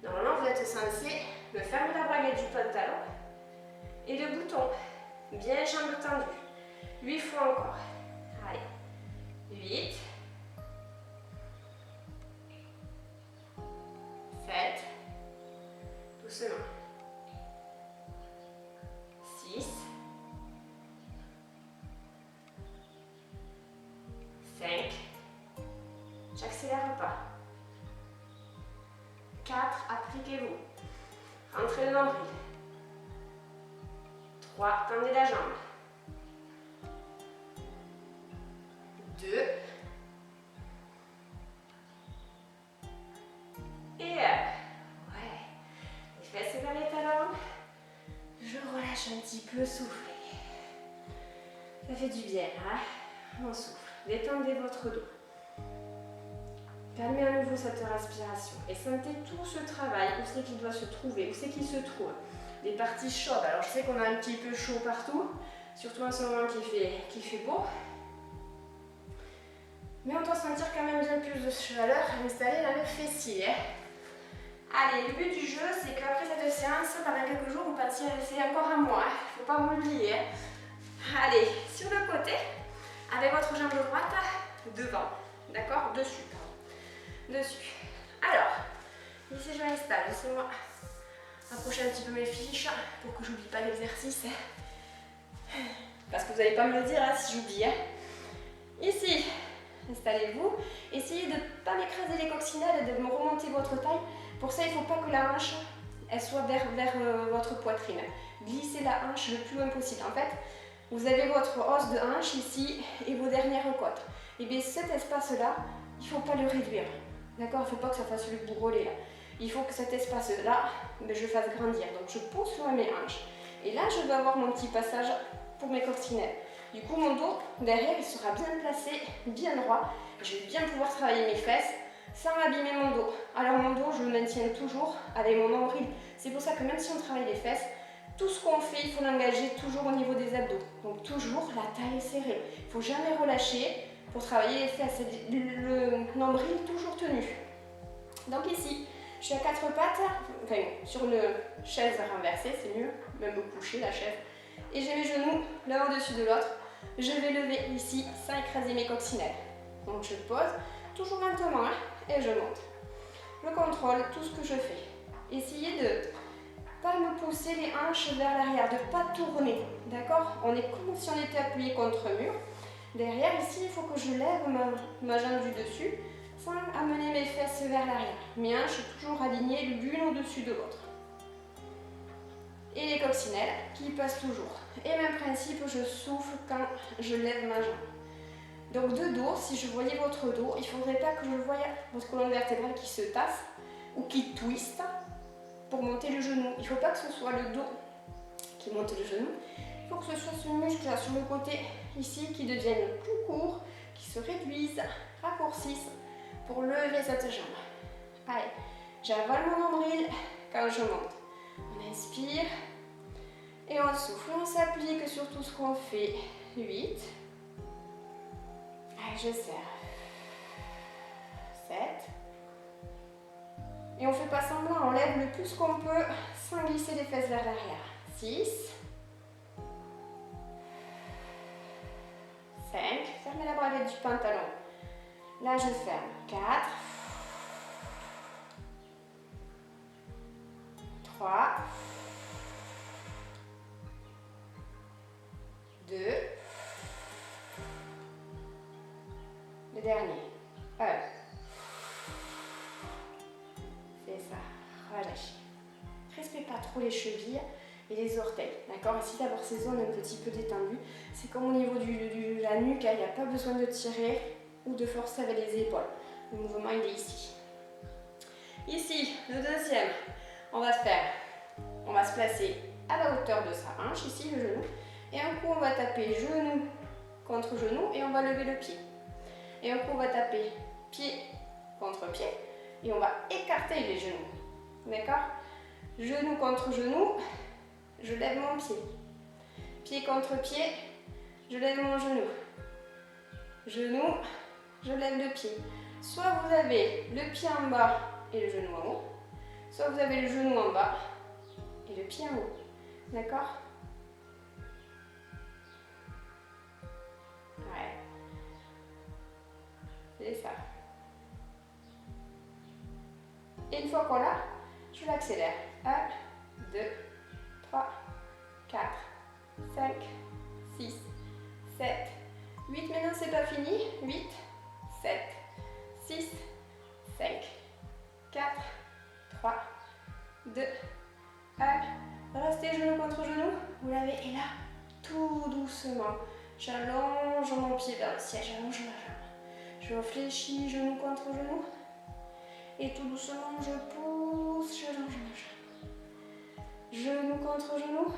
[SPEAKER 1] normalement vous êtes censé me fermer la braguette du pantalon et le bouton, bien jambe tendue. 8 fois encore. Allez. 8. 7. Doucement. 6.
[SPEAKER 2] gonflez le nombril. 3, tendez la jambe. 2. Et ouais. Les fesses vers les talons. Je relâche un petit peu, soufflez. Ça fait du bien, hein? On souffle. Détendez votre dos. Calmez à nouveau cette respiration et sentez tout ce travail, où c'est qu'il doit se trouver, où c'est qu'il se trouve. Des parties chaudes. Alors je sais qu'on a un petit peu chaud partout, surtout en ce moment qui fait beau. Mais on doit sentir quand même bien plus de chaleur installée dans le fessier. Allez, le but du jeu, c'est qu'après cette séance, pendant quelques jours, vous pensiez à rester encore à moi. Il ne faut pas m'oublier. Allez, sur le côté, avec votre jambe droite devant. D'accord? Dessus. Dessus. Alors, ici je m'installe. Laissez-moi approcher un petit peu mes fiches pour que j'oublie pas l'exercice. Parce que vous n'allez pas me le dire hein, si j'oublie. Hein. Ici, installez-vous. Essayez de ne pas m'écraser les coccinelles et de me remonter votre taille. Pour ça, il ne faut pas que la hanche elle soit vers votre poitrine. Glissez la hanche le plus loin possible. En fait, vous avez votre os de hanche ici et vos dernières côtes. Et bien cet espace-là, il ne faut pas le réduire. D'accord? Il ne faut pas que ça fasse le bourrelet là. Il faut que cet espace-là, je fasse grandir. Donc je pousse loin mes hanches. Et là, je vais avoir mon petit passage pour mes coccinelles. Du coup, mon dos, derrière, il sera bien placé, bien droit. Je vais bien pouvoir travailler mes fesses sans abîmer mon dos. Alors mon dos, je le maintiens toujours avec mon nombril. C'est pour ça que même si on travaille les fesses, tout ce qu'on fait, il faut l'engager toujours au niveau des abdos. Donc toujours la taille serrée. Il ne faut jamais relâcher pour travailler les fesses. Le nombril toujours tenu. Donc ici, je suis à quatre pattes, enfin sur une chaise renversée, c'est mieux, même coucher la chaise. Et j'ai mes genoux l'un au-dessus de l'autre. Je vais lever ici sans écraser mes coccinelles. Donc je pose, toujours lentement, hein, et je monte. Je contrôle tout ce que je fais. Essayez de pas me pousser les hanches vers l'arrière, de ne pas tourner, d'accord? On est comme si on était appuyé contre un mur. Derrière, ici, il faut que je lève ma jambe du dessus sans amener mes fesses vers l'arrière. Mes hanches toujours alignées l'une au-dessus de l'autre. Et les coccinelles qui passent toujours. Et même principe, je souffle quand je lève ma jambe. Donc de dos, si je voyais votre dos, il ne faudrait pas que je voie votre colonne vertébrale qui se tasse ou qui twiste pour monter le genou. Il ne faut pas que ce soit le dos qui monte le genou. Il faut que ce soit ce muscle là sur le côté ici qui devienne plus court, qui se réduise, raccourcisse pour lever cette jambe. Allez, j'avale mon nombril quand je monte. On inspire et on souffle. On s'applique sur tout ce qu'on fait. 8. Allez, je serre. 7. Et on ne fait pas semblant, on lève le plus qu'on peut sans glisser les fesses vers l'arrière. 6. 5. Fermez la bravette du pantalon. Là, je ferme. 4. 3. 2. Le dernier. 1. C'est ça. Relâchez. Respectez pas trop les chevilles et les orteils. D'accord? Ici, d'avoir ces zones un petit peu détendues. C'est comme au niveau de la nuque. Il n'y a pas besoin de tirer ou de forcer avec les épaules. Le mouvement, il est ici. Ici, le deuxième. On va se placer à la hauteur de sa hanche, ici, le genou. Et un coup, on va taper genou contre genou et on va lever le pied. Et un coup, on va taper pied contre pied et on va écarter les genoux. D'accord? Genou contre genou, je lève mon pied. Pied contre pied, je lève mon genou. Genou, je lève le pied. Soit vous avez le pied en bas et le genou en haut, soit vous avez le genou en bas et le pied en haut. D'accord? Ouais. C'est ça. Et une fois qu'on l'a, je l'accélère. 1, 2, 3, 4, 5, 6, 7, 8. Maintenant, c'est pas fini. 8, 7, 6, 5, 4, 3, 2, 1. restez genou contre genou. Vous l'avez. Et là, tout doucement, j'allonge mon pied vers le ciel, j'allonge ma jambe. Je fléchis genou contre genou. Et tout doucement, je pousse, j'allonge ma jambe. Genou contre genou.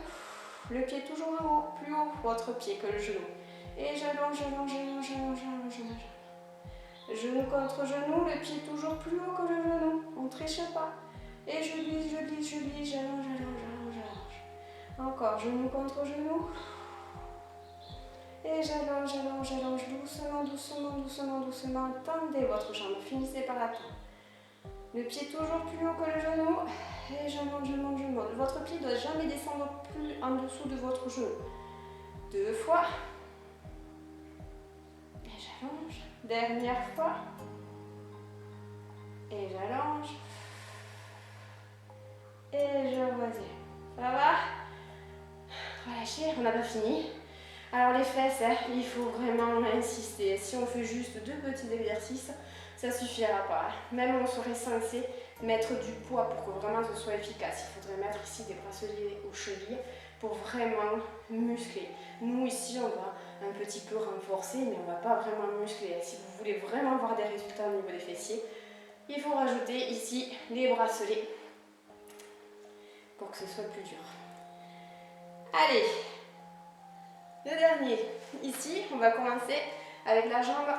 [SPEAKER 2] Le pied toujours en haut, plus haut votre pied que le genou. Et j'allonge, j'allonge, j'allonge, j'allonge, j'allonge ma jambe. Genou contre genou, le pied toujours plus haut que le genou. On ne triche pas. Et je glisse, je glisse, je glisse, j'allonge, j'allonge, j'allonge, j'allonge. Encore, genou contre genou. Et j'allonge, j'allonge, j'allonge, doucement, doucement, doucement, doucement. Tendez votre jambe, finissez par la tendre. Le pied toujours plus haut que le genou. Et je monte, je monte, je monte. Votre pied ne doit jamais descendre plus en dessous de votre genou. 2 fois. Et j'allonge. Dernière fois. Et j'allonge. Et je reviens. Ça va? Relâchez, on n'a pas fini. Alors les fesses, hein, il faut vraiment insister. Si on fait juste 2 petits exercices, ça ne suffira pas. Même on serait censé mettre du poids pour que vraiment ce soit efficace. Il faudrait mettre ici des bracelets aux chevilles pour vraiment muscler. Nous ici, on va un petit peu renforcer, mais on ne va pas vraiment muscler. Si vous voulez vraiment voir des résultats au niveau des fessiers, il faut rajouter ici les bracelets pour que ce soit plus dur. Allez, le dernier. Ici, on va commencer avec la jambe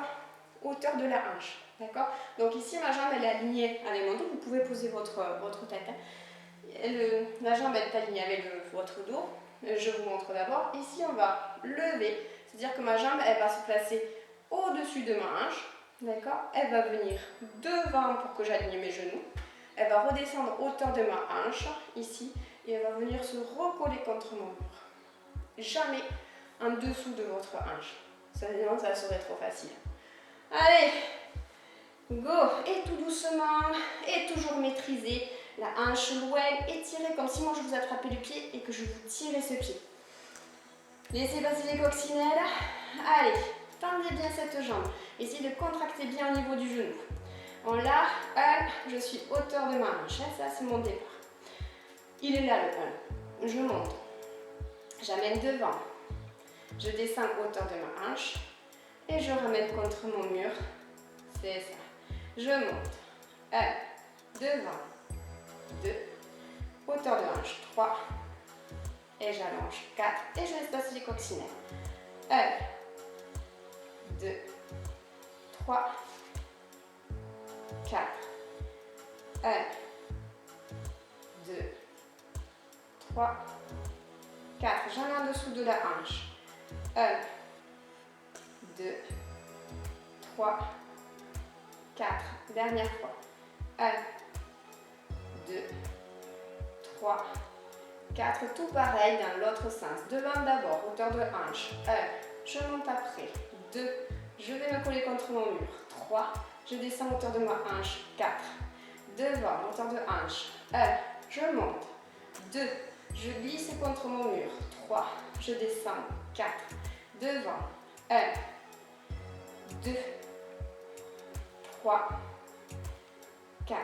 [SPEAKER 2] hauteur de la hanche. D'accord? Donc ici, ma jambe elle est alignée avec mon dos. Vous pouvez poser votre tête. Hein. La jambe est alignée avec votre dos. Je vous montre d'abord. Ici, on va lever. C'est-à-dire que ma jambe, elle va se placer au-dessus de ma hanche. D'accord? Elle va venir devant pour que j'aligne mes genoux. Elle va redescendre hauteur de ma hanche, ici. Et elle va venir se recoller contre mon mur. Jamais en dessous de votre hanche. Sinon, ça serait trop facile. Allez! Go! Et tout doucement, et toujours maîtriser la hanche loin, étirez comme si moi je vous attrapais le pied et que je vous tirais ce pied. Laissez passer les coccinelles. Allez, tendez bien cette jambe. Essayez de contracter bien au niveau du genou. On l'a, 1, je suis hauteur de ma hanche, ça c'est mon départ. Il est là le 1. Je monte, j'amène devant, je descends hauteur de ma hanche et je ramène contre mon mur. C'est ça. Je monte. 1, devant, 2, hauteur de hanche, 3, et j'allonge, 4, et je laisse passer les coccinelles. 1, 2, 3, 4, 1, 2, 3, 4, j'en ai en dessous de la hanche. 1, 2, 3, 4, dernière fois. 1, 2, 3, 4, tout pareil dans l'autre sens. Devant d'abord, hauteur de hanche. 1, je monte après. 2, je vais me coller contre mon mur. 3, je descends hauteur de ma hanche. 4, devant, hauteur de hanche. 1, je monte. 2, je glisse contre mon mur. 3, je descends. 4, devant. 1, 2, 3, 4,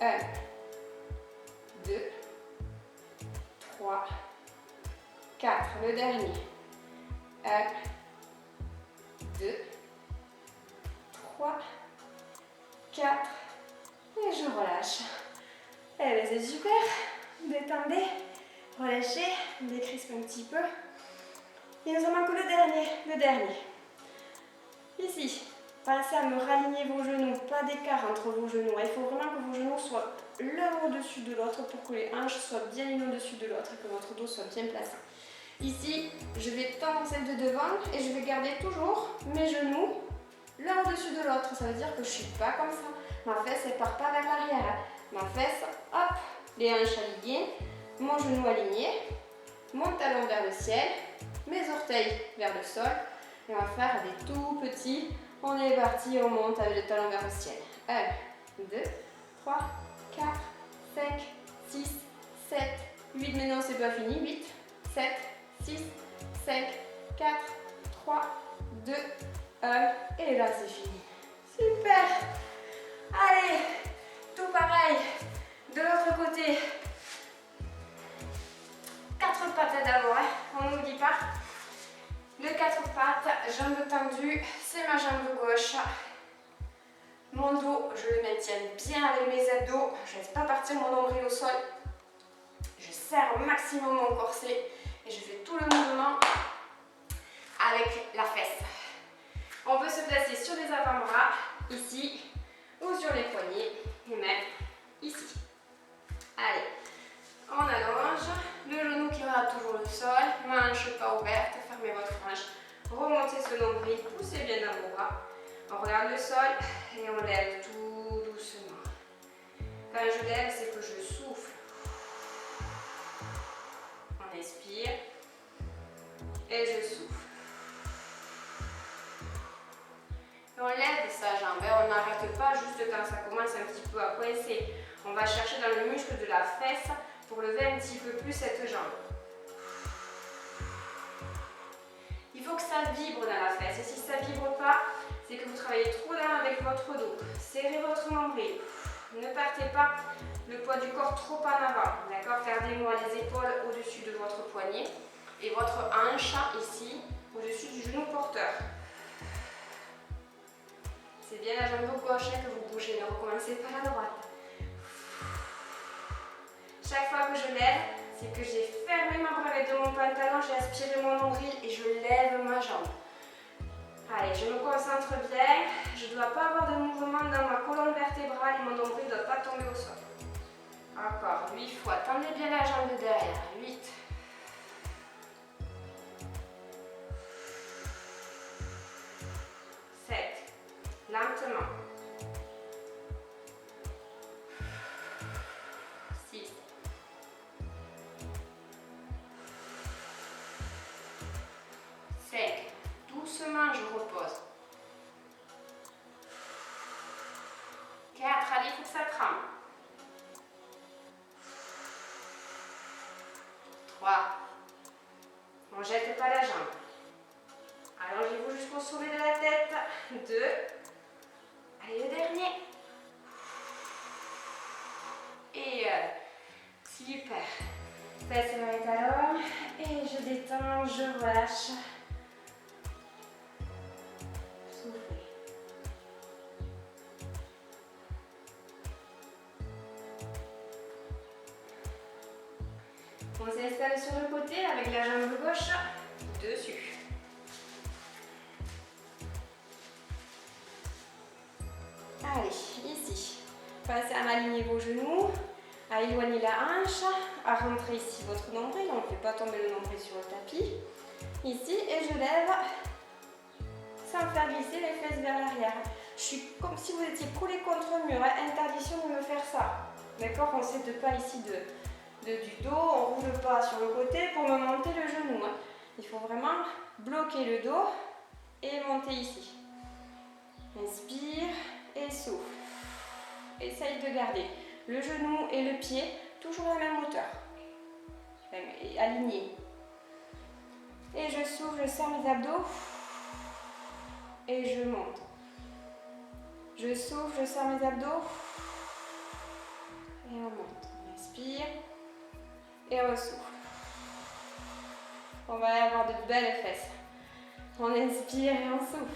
[SPEAKER 2] 1, 2, 3, 4, le dernier. 1, 2, 3, 4, et je relâche. Eh bien c'est super, détendez, relâchez, décrispez un petit peu. Il nous en manque le dernier. Ici, pensez à me raligner vos genoux, pas d'écart entre vos genoux. Il faut vraiment que vos genoux soient l'un au-dessus de l'autre pour que les hanches soient bien l'une au-dessus de l'autre et que votre dos soit bien placé. Ici, je vais tendre celle de devant et je vais garder toujours mes genoux l'un au-dessus de l'autre. Ça veut dire que je ne suis pas comme ça. Ma fesse, elle ne part pas vers l'arrière. Ma fesse, hop, les hanches alignées, mon genou aligné, mon talon vers le ciel, mes orteils vers le sol. Et on va faire des tout petits. On est parti, on monte avec le talon vers le ciel. 1, 2, 3, 4, 5, 6, 7, 8. Maintenant, c'est pas fini. 8, 7, 6, 5, 4, 3, 2, 1. Et là, c'est fini. Super. Allez, tout pareil. De l'autre côté. jambes tendues, c'est ma jambe gauche. Mon dos, je le maintiens bien avec mes abdos. Je ne laisse pas partir mon nombril au sol. Je serre au maximum mon corset et je fais tout le mouvement avec la fesse. On peut se placer sur les avant-bras, ici, ou sur les poignets, et même ici. Allez, on allonge, le genou qui aura toujours le sol, manche pas ouverte, fermez votre hanche, remontez ce nombril, poussez bien dans vos bras. On regarde le sol et on lève tout doucement. Quand je lève, c'est que je souffle. On expire et je souffle. Et on lève sa jambe, on n'arrête pas juste quand ça commence un petit peu à coincer. On va chercher dans le muscle de la fesse pour lever un petit peu plus cette jambe. Il faut que ça vibre dans la fesse. Et si ça ne vibre pas, c'est que vous travaillez trop là avec votre dos. Serrez votre nombril. Ne partez pas le poids du corps trop en avant. D'accord? Gardez-moi les épaules au-dessus de votre poignet et votre hanche ici, au-dessus du genou porteur. C'est bien la jambe gauche que vous bougez, ne recommencez pas la droite. Chaque fois que je lève, c'est que j'ai fermé ma bravette de mon pantalon, j'ai aspiré mon nombril et je lève ma jambe. Allez, je me concentre bien, je ne dois pas avoir de mouvement dans ma colonne vertébrale et mon nombril ne doit pas tomber au sol. Encore 8 fois, tendez bien la jambe de derrière, 8. 7. Lentement. 6. 5. Doucement, je repose. 4. Allez, il faut que ça tremble. 3. On ne jette pas la jambe. Allongez-vous jusqu'au sommet de la tête. 2. Allez, le dernier. Et super. Faites le talon. Et je détends, je relâche. Soufflez. On s'installe sur le côté avec la jambe gauche dessus. Allez, ici, passez à aligner vos genoux, à éloigner la hanche, à rentrer ici votre nombril, on ne fait pas tomber le nombril sur le tapis. Ici, et je lève sans faire glisser les fesses vers l'arrière. Je suis comme si vous étiez collé contre le mur, interdiction de me faire ça. D'accord? On ne s'aide pas ici du dos, on ne roule pas sur le côté pour me monter le genou. Il faut vraiment bloquer le dos et monter ici. Inspire. Et souffle. Essaye de garder le genou et le pied toujours à la même hauteur. Aligné. Et je souffle, je serre mes abdos. Et je monte. Je souffle, je serre mes abdos. Et on monte. On inspire. Et on souffle. On va avoir de belles fesses. On inspire et on souffle.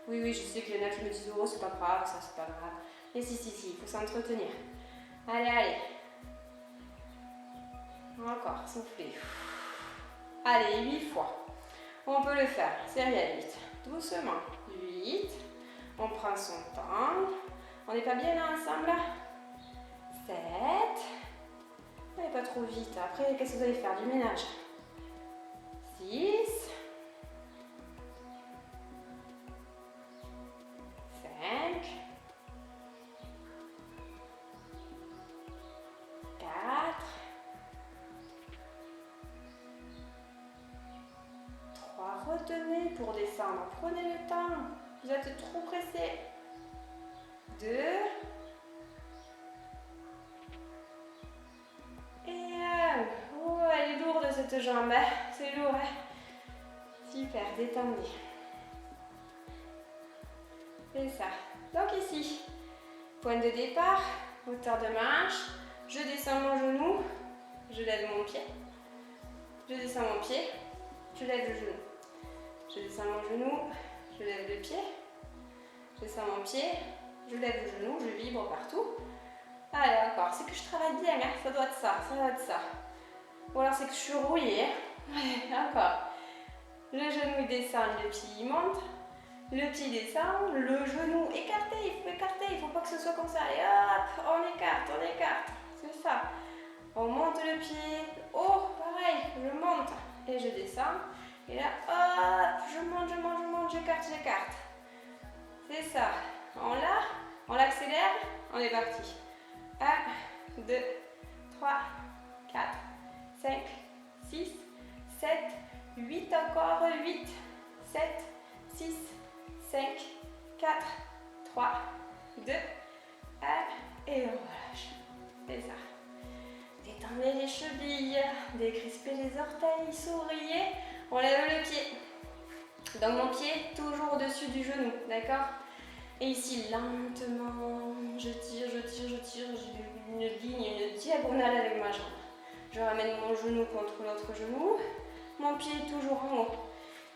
[SPEAKER 2] Oui, je sais qu'il y en a qui me disent oh, c'est pas grave, ça c'est pas grave. Et si, il faut s'entretenir. Allez. Encore, soufflez. Allez, 8 fois. On peut le faire, c'est rien, 8. Doucement. 8. On prend son temps. On n'est pas bien là ensemble. 7. N'allez pas trop vite. Après, qu'est-ce que vous allez faire? Du ménage. 6. 5, 4, 3, retenez pour descendre, prenez le temps, vous êtes trop pressé. 2, et 1. Oh, elle est lourde cette jambe, hein? C'est lourd. Hein? Super, détendez. C'est ça. Donc ici, point de départ, hauteur de manche, je descends mon genou, je lève mon pied, je descends mon pied, je lève le genou. Je descends mon genou, je lève le pied, je descends mon pied, je lève le genou, je vibre partout. Allez, encore. C'est que je travaille bien, hein. Ça doit être ça, ça doit être ça. Ou alors c'est que je suis rouillée. Hein. Allez, encore. Le genou il descend, le pied il monte. Le pied descend, le genou écarté, il faut écarter, il ne faut pas que ce soit comme ça. Et hop, on écarte, c'est ça. On monte le pied, oh, pareil, je monte et je descends. Et là, hop, je monte, j'écarte. C'est ça. On l'accélère, on est parti. 1, 2, 3, 4, 5, 6, 7, 8 encore, 8, 7, 6, 5, 4, 3, 2, 1, et on relâche. C'est ça. Détendez les chevilles, décrispez les orteils, souriez, on lève le pied. Donc mon pied toujours au-dessus du genou, d'accord? Et ici, lentement, je tire, j'ai une ligne, une diagonale avec ma jambe. Je ramène mon genou contre l'autre genou, mon pied toujours en haut.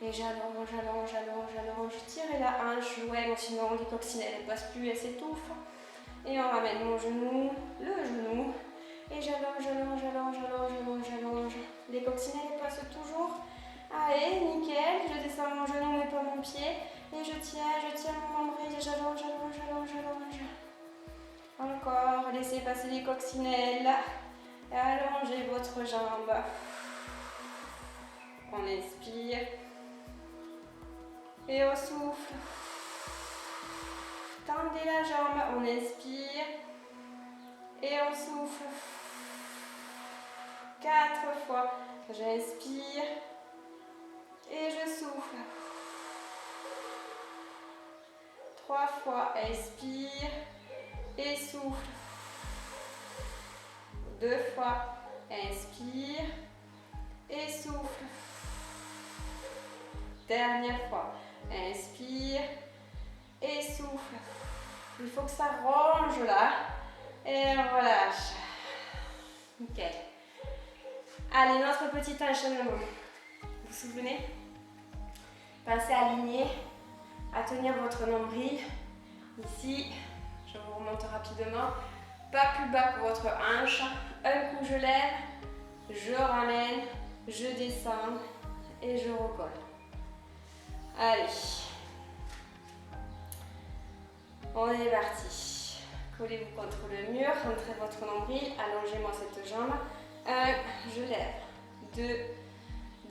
[SPEAKER 2] Et j'allonge, je tire et la hanche, ouais, sinon les coccinelles ne passent plus, elles s'étouffent. Et on ramène mon genou, le genou, et j'allonge. Les coccinelles passent toujours. Allez, nickel, je descends mon genou mais pas mon pied. Et je tiens mon nombril et j'allonge. Encore, laissez passer les coccinelles. Allongez votre jambe. On inspire. Et on souffle. Tendez la jambe, on inspire. Et on souffle. 4 fois. J'inspire. Et je souffle. 3 fois. Inspire. Et souffle. 2 fois. Inspire. Et souffle. Dernière fois. Inspire. Et souffle. Il faut que ça ronge là. Et on relâche. Nickel. Allez, notre petit enchaînement. Vous vous souvenez? Pensez à aligner, à tenir votre nombril. Ici, je vous remonte rapidement. Pas plus bas que votre hanche. Un coup, je lève, je ramène, je descends et je recolle. Allez. On est parti. Collez-vous contre le mur, rentrez votre nombril, allongez-moi cette jambe. 1, je lève. 2,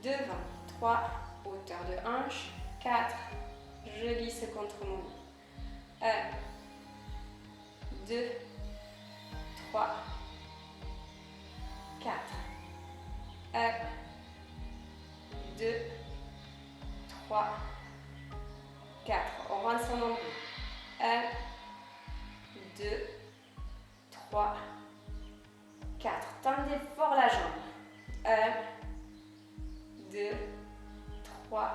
[SPEAKER 2] devant. 3, hauteur de hanche. 4, je glisse contre mon lit. 1, 2, 3, 4. 1, 2, 3, 4. On rentre son nombril. 1, 2, 3, 4. Tendez fort la jambe. 1, 2, 3,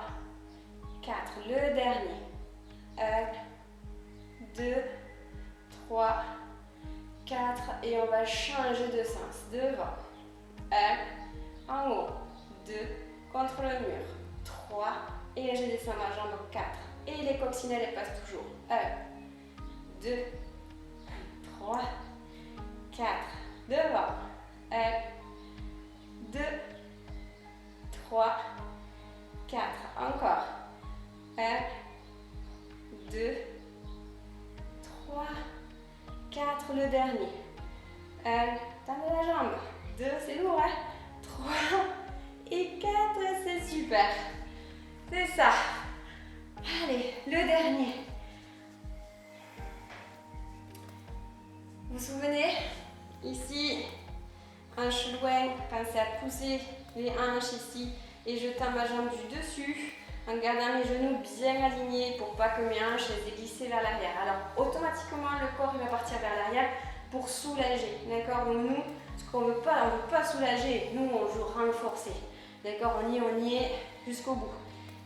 [SPEAKER 2] 4. Le dernier. 1, 2, 3, 4. Et on va changer de sens. Devant. 1, en haut. 2, contre le mur. 3. Et je descends ma jambe. 4. Et les coccinelles, elles passent toujours. 1, 2, 3, 4. Devant. 1, 2, 3, 4. Encore. 1, 2, 3, 4. Le dernier. 1, tendez la jambe. 2, c'est lourd, hein? 3 et 4, c'est super. C'est ça. Allez, le dernier. Vous vous souvenez? Ici, hanche loin, pensez à pousser les hanches ici et je tends ma jambe du dessus en gardant mes genoux bien alignés pour pas que mes hanches aient glissé vers l'arrière. Alors, automatiquement, le corps va partir vers l'arrière pour soulager. D'accord? Nous, ce qu'on veut pas soulager. Nous, on veut renforcer. D'accord? On y est jusqu'au bout.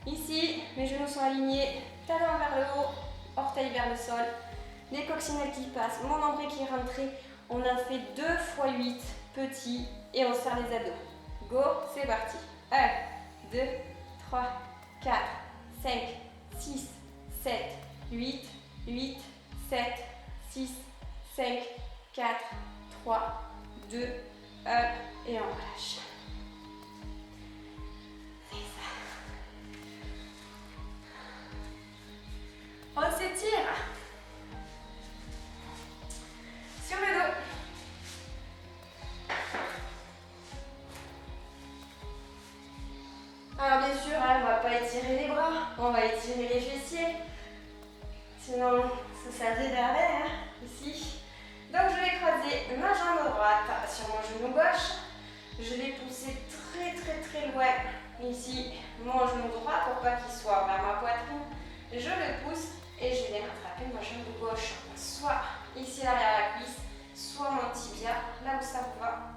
[SPEAKER 2] Ici, mes genoux sont alignés, talons vers le haut, orteils vers le sol, les coccinelles qui passent, mon nombril qui est rentré. On a fait 2 x 8 petits et on serre les abdos. Go, c'est parti. 1, 2, 3, 4, 5, 6, 7, 8, 8, 7, 6, 5, 4, 3, 2, 1 et on relâche. Fais ça. On s'étire. Sur le dos. Alors bien sûr, on ne va pas étirer les bras, on va étirer les fessiers. Sinon, ça servait derrière, ici. Donc je vais croiser ma jambe droite sur mon genou gauche. Je vais pousser très loin ici mon genou droit pour pas qu'il soit vers ma poitrine. Je le pousse et je vais rattraper ma jambe gauche. Soit ici derrière la cuisse, soit mon tibia, là où ça vous va.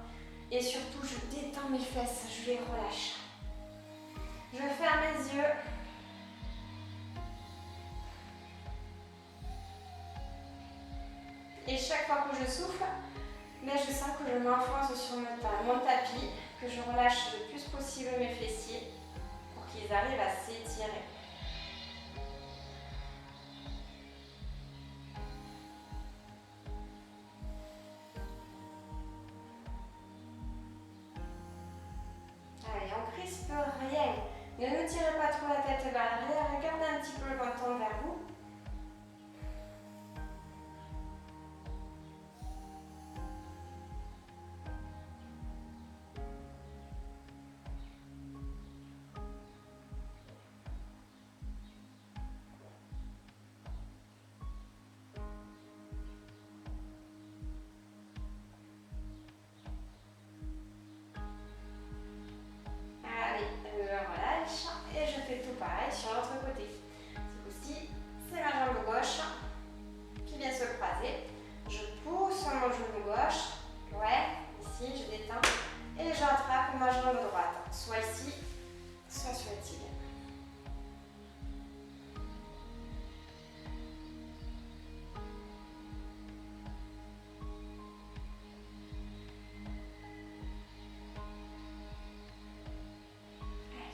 [SPEAKER 2] Et surtout, je détends mes fesses, je les relâche. Je ferme les yeux. Et chaque fois que je souffle, mais je sens que je m'enfonce sur mon tapis, que je relâche le plus possible mes fessiers pour qu'ils arrivent à s'étirer. Allez, on crispe rien. Ne nous tirez pas trop la tête vers l'arrière, gardez un petit peu le menton vers vous. Et je fais tout pareil sur l'autre côté. Ce coup-ci, c'est ma jambe gauche qui vient se croiser. Je pousse mon genou gauche. Ouais, ici, je détends. Et j'attrape ma jambe droite. Soit ici, soit sur le tibia.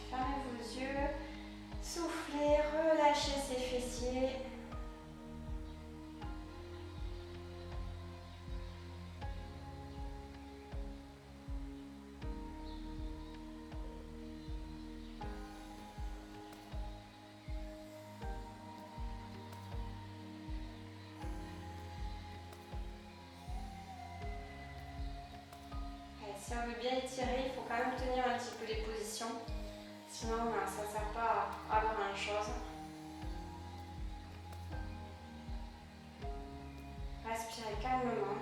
[SPEAKER 2] Fermez vos yeux, soufflez, relâchez ses fessiers. Allez, si on veut bien étirer, il faut quand même tenir un petit peu les positions. Sinon, ça ne sert pas à grand chose. Respirez calmement.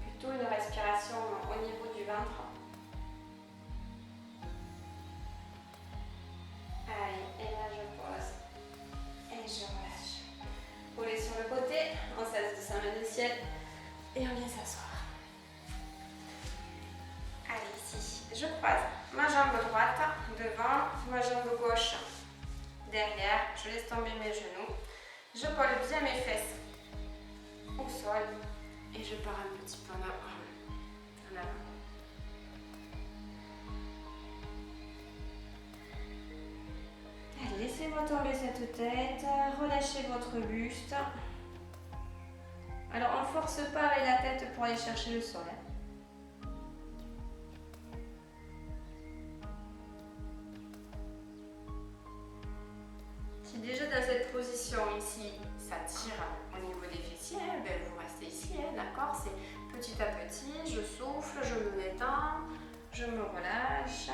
[SPEAKER 2] Plutôt une respiration au niveau du ventre. Allez, et là je pose. Et je relâche. Roulez sur le côté, on cesse de sa main du ciel. Et on vient s'asseoir. Allez, ici, je croise ma jambe droite devant, ma jambe gauche derrière. Je laisse tomber mes genoux. Je colle bien mes fesses au sol et je pars un petit peu en avant. Allez, laissez-moi tomber cette tête, relâchez votre buste. Alors on ne force pas avec la tête pour aller chercher le sol. Si déjà dans cette position ici, ça tire au niveau des fessiers, ben vous restez ici, d'accord? C'est petit à petit, je souffle, je me détends, je me relâche.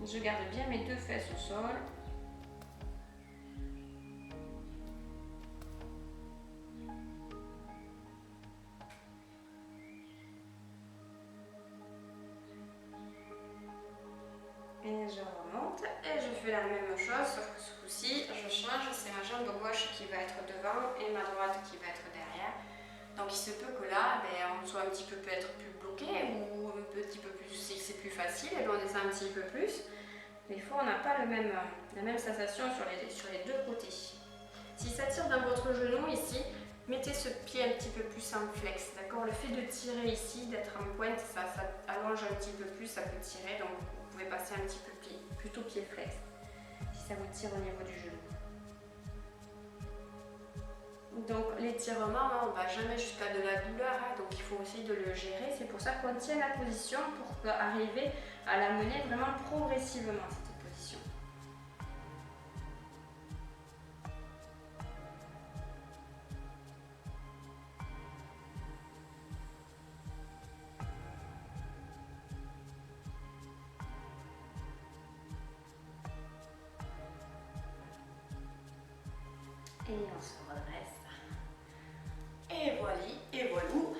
[SPEAKER 2] Je garde bien mes deux fesses au sol. Et je remonte et je fais la même chose, sauf que ce coup-ci, je change, c'est ma jambe gauche qui va être devant et ma droite qui va être derrière. Donc il se peut que là, on soit un petit peu peut-être plus bloqué ou un petit peu plus, si c'est plus facile, et on descend un petit peu plus. Des fois, on n'a pas la même sensation sur les deux côtés. Si ça tire dans votre genou ici, mettez ce pied un petit peu plus en flex, d'accord? Le fait de tirer ici, d'être en pointe, ça allonge un petit peu plus, ça peut tirer, donc vous pouvez passer un petit peu plutôt pied flex, si ça vous tire au niveau du genou. Donc l'étirement, on ne va jamais jusqu'à de la douleur, hein, donc il faut essayer de le gérer. C'est pour ça qu'on tient la position pour arriver à la mener vraiment progressivement, cette position. Et on se redresse. Et voilà, et voilou.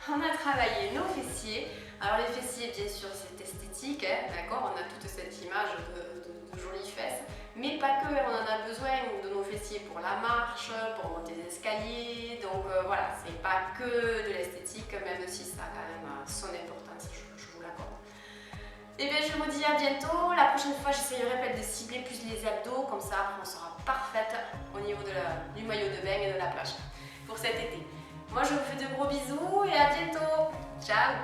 [SPEAKER 2] On a travaillé nos fessiers. Alors les fessiers, bien sûr, c'est esthétique, hein, d'accord? On a toute cette image de jolies fesses, mais pas que. On en a besoin de nos fessiers pour la marche, pour monter les escaliers. Donc voilà, c'est pas que de l'esthétique, même si ça a quand même son importance, je vous l'accorde. Et bien je vous dis à bientôt. La prochaine fois, j'essayerai peut-être de cibler plus les abdos, comme ça après on sera parfaite au niveau du maillot de bain et de la plage pour cet été. Moi je vous fais de gros bisous et à bientôt. Ciao!